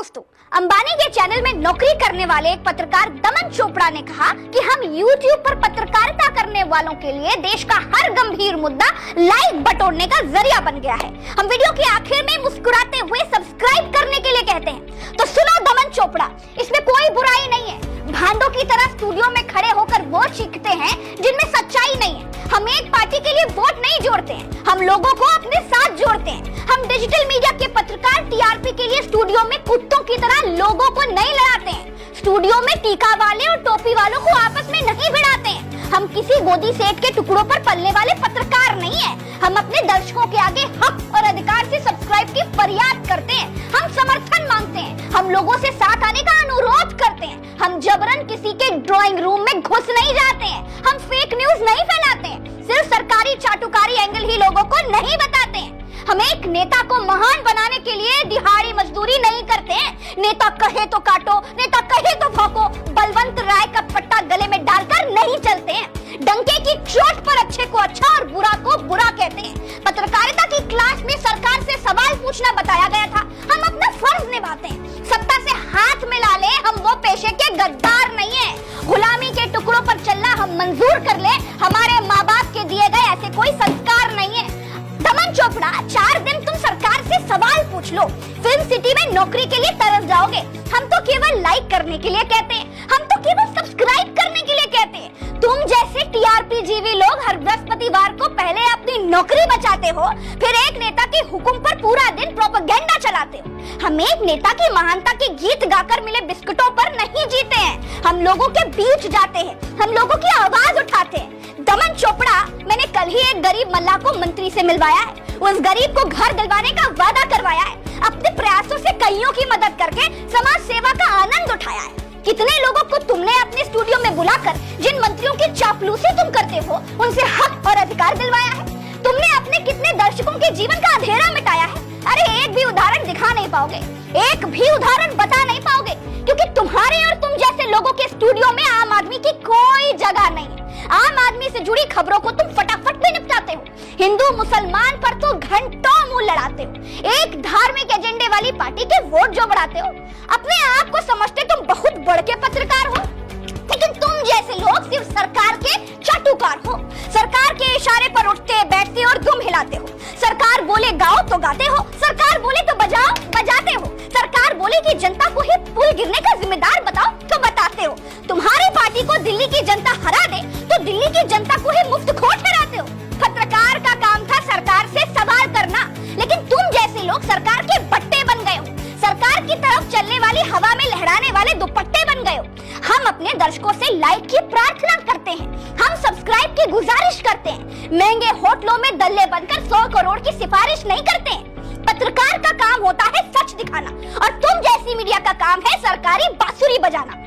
दोस्तों, अंबानी के चैनल में नौकरी करने वाले एक पत्रकार दमन चोपड़ा ने कहा कि हम YouTube पर पत्रकारिता करने वालों के लिए देश का हर गंभीर मुद्दा लाइक बटोरने का जरिया बन गया है। हम वीडियो के आखिर में मुस्कुराते हुए सब्सक्राइब करने के लिए कहते हैं। तो सुनो दमन चोपड़ा, इसमें कोई बुराई नहीं है। भांडों की तरह स्टूडियो में खड़े होकर वोट चीखते हैं जिनमें सच्चाई नहीं है। हम एक पार्टी के लिए वोट नहीं जोड़ते हैं, हम लोगों को अपने साथ जोड़ते हैं। हम डिजिटल मीडिया के पत्रकार टीआरपी के लिए स्टूडियो में कुत्तों की तरह लोगों को नहीं लड़ाते हैं। स्टूडियो में टीका वाले और टोपी वालों को आपस में नहीं भिड़ाते हैं। हम किसी गोदी सेठ के टुकड़ों पर पलने वाले पत्रकार नहीं है। हम अपने दर्शकों के आगे हक और अधिकार से सब्सक्राइब की फरियाद करते हैं। हम समर्थन मांगते हैं, हम लोगों से साथ आने का अनुरोध करते हैं। हम जबरन किसी के ड्राइंग रूम में घुस नहीं जाते हैं। हम फेक न्यूज नहीं फैलाते हैं, सिर्फ सरकारी चाटुकारी एंगल ही लोगों को नहीं बताते हैं। हम एक नेता को महान बनाने के लिए दिहाड़ी मजदूरी नहीं करते हैं। नेता कहे तो काटो, नेता कहे तो भौंको, बलवंत राय का पट्टा गले में डालकर नहीं चलते हैं। डंके की चोट पर अच्छे को अच्छा और बुरा को बुरा कहते हैं। पत्रकारिता की क्लास में सरकार से सवाल पूछना बताया गया था, हम अपना फर्ज निभाते हैं। सत्ता से हाथ मिला ले, हम वो पेशे के गद्दार नहीं है। गुलामी के टुकड़ों पर चलना हम मंजूर कर ले, हमारे माँ बाप के दिए गए ऐसे कोई संस्कार नहीं है। दमन चोपड़ा, 4 दिन तुम सरकार से सवाल पूछ लो, फिल्म सिटी में नौकरी के लिए तरस जाओगे। हम तो केवल लाइक करने के लिए कहते हैं, हम तो केवल सब्सक्राइब करने के लिए कहते हैं। तुम जैसे टीआरपी जीवी लोग हर बृहस्पतिवार को पहले अपनी नौकरी बचाते हो, फिर एक नेता के हुक्म पर पूरा दिन प्रोपेगेंडा चलाते हो। हम एक नेता की महानता के गीत गाकर मिले बिस्कुटों पर नहीं जीते हैं। हम लोगों के बीच जाते हैं, हम लोगों की आवाज उठाते हैं। दमन चोपड़ा, मैंने कल ही एक गरीब मल्लाह को मंत्री से मिलवाया है। उस गरीब को घर दिलवाने का वादा करवाया है। अपने प्रयासों से कईयों की मदद करके समाज सेवा का आनंद उठाया है। कितने लोगों को तुमने अपने स्टूडियो में बुलाकर जिन मंत्रियों की चापलूसी तुम करते हो उनसे हक और अधिकार दिलवाया है। तुमने अपने कितने दर्शकों के जीवन का अंधेरा मिटाया है। अरे एक भी उदाहरण दिखा नहीं पाओगे, एक भी उदाहरण बता नहीं पाओगे, क्योंकि तुम्हारे और तुम जैसे लोगों के स्टूडियो में आम आदमी की कोई जगह नहीं है। आम आदमी से जुड़ी खबरों को तुम फटाफट में निपटाते हो। हिंदू मुसलमान पर तो घंटों मुंह लड़ाते हो। एक धार्मिक एजेंडे वाली पार्टी के वोट जो बढ़ाते हो। अपने आप को समझते तुम बहुत बड़ के पत्रकार हो, लेकिन तुम जैसे लोग सिर्फ सरकार के चाटुकार हो। सरकार के इशारे पर उठते बैठते और दुम हिलाते हो। सरकार बोले गाओ तो गाते हो, सरकार बोले तो बजाओ बजाते हो। सरकार बोले कि जनता को ही पुल गिरने का जिम्मेदार बताओ तो बताते हो। तुम्हारी पार्टी को दिल्ली की जनता हरा दे तो दिल्ली की जनता को ही मुफ्तखोर ठहराते हो। पत्रकार का काम था सरकार से सवाल करना, लेकिन तुम जैसे लोग सरकार के बट्टे बन गए हो। सरकार की तरफ चलने वाली हवा में लहराने वाले दुपट्टे बन गए हो। हम अपने दर्शकों से लाइक की प्रार्थना करते हैं, हम सब्सक्राइब की गुजारिश करते हैं। महंगे होटलों में दल्ले बनकर 100 करोड़ की सिफारिश नहीं करते हैं। पत्रकार का काम होता है सच दिखाना, और तुम जैसी मीडिया का काम है सरकारी बांसुरी बजाना।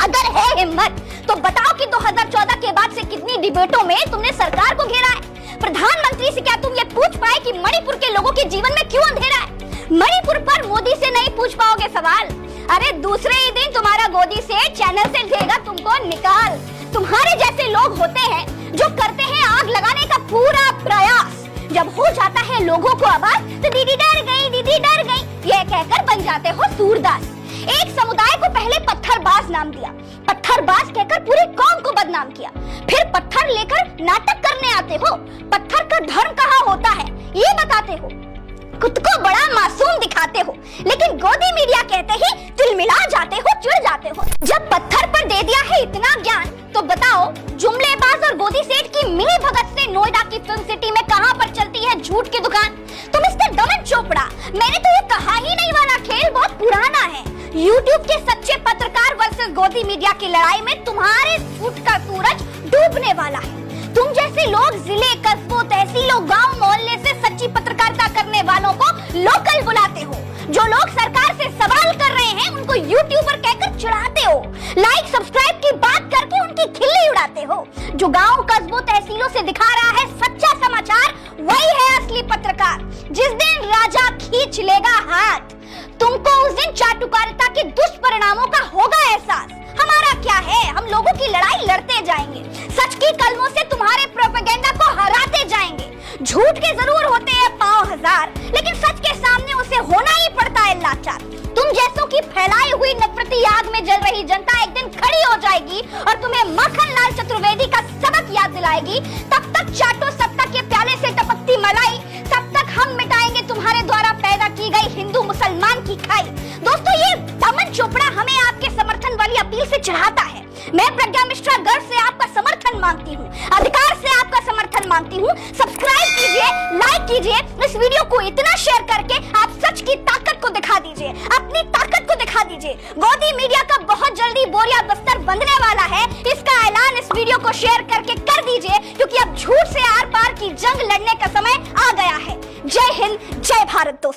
अगर है हिम्मत तो बताओ कि 2014 के बाद से कितनी डिबेटों में तुमने सरकार को घेरा है। प्रधानमंत्री से क्या तुम ये पूछ पाए कि मणिपुर के लोगों के जीवन में क्यों अंधेरा है? मणिपुर पर मोदी से नहीं पूछ पाओगे सवाल। अरे दूसरे ही दिन तुम्हारा गोदी से चैनल से देगा तुमको निकाल। तुम्हारे जैसे लोग होते हैं जो करते हैं आग लगाने का पूरा प्रयास। जब हो जाता है लोगों को आवाज तो दीदी डर गई, दीदी डर गई, ये कहकर बन जाते हो सूरदास। एक समुदाय को पहले पत्थरबाज नाम दिया, पत्थरबाज कहकर पूरी कौम को बदनाम किया। फिर पत्थर लेकर नाटक करने आते हो। पत्थर का धर्म कहाँ होता है ये बताते हो। खुद को बड़ा मासूम दिखाते हो, लेकिन गोदी मीडिया कहते ही तिलमिला जाते हो, चिढ़ जाते हो। जब पत्थर पर दे दिया है इतना ज्ञान, तो बताओ जुमलेबाज और गोदी सेठ की मिली भगत से नोएडा की फिल्म सिटी में कहां पर चलती है झूठ की दुकान? तो मिस्टर दमन चोपड़ा, मैंने तो ये कहा ही नहीं वाला खेल बहुत पुराना है। YouTube के सच्चे पत्रकार वर्सेस गोदी मीडिया की लड़ाई में तुम्हारे झूठ का सूरज डूबने वाला है। तुम जैसे लोग जिले, कस्बों, तहसीलों, गांव, मोहल्ले से सच्ची पत्रकारिता करने वालों को लोकल बुलाते हो। जो लोग सरकार से सवाल कर रहे हैं उनको यूट्यूबर कहकर चिढ़ाते हो। लाइक सब्सक्राइब की बात करके उनकी खिल्ली उड़ाते हो। जो गांव, कस्बों, तहसीलों से दिखा रहा है सच्चा समाचार, वही है असली पत्रकार। जिस दिन राजा खींच लेगा हाथ, तुमको उस दिन चाटुकारिता के दुष्परिणामों का होगा एहसास। हमारा क्या है, हम लोगों की लड़ाई लड़ते जाएंगे। सच की कलमों से तुम्हारे प्रोपेगेंडा को हराते जाएंगे। झूठ के जरूर होते हैं 5,000, लेकिन सच के सामने उसे होना ही पड़ता है लाचार। तुम जैसों की फैलाई हुई नफरती आग में जल रही जनता एक दिन खड़ी हो जाएगी और तुम्हें माखनलाल चतुर्वेदी का सबक याद दिलाएगी। तब तक चाटो सत्ता के प्याले से टपकती मलाई, तब तक हम मिटाएंगे तुम्हारे द्वारा पैदा की गई हिंदू मुसलमान की खाई। दोस्तों, ये दमन चोपड़ा हमें आपके समर्थन वाली अपील से चिढ़ाता है। मैं प्रज्ञा मिश्रा गर्व से आपका समर्थन मांगती हूँ, अधिकार से आपका समर्थन मांगती हूँ। सब्सक्राइब कीजिए, लाइक कीजिए, इस वीडियो को इतना शेयर करके आप सच की ताकत को दिखा दीजिए, अपनी ताकत को दिखा दीजिए। गोदी मीडिया का बहुत जल्दी बोरिया बस्तर बंधने वाला है, इसका ऐलान इस वीडियो को शेयर करके कर दीजिए, क्योंकि अब झूठ से आर पार की जंग लड़ने का समय आ गया है। जय हिंद, जय भारत दोस्तों।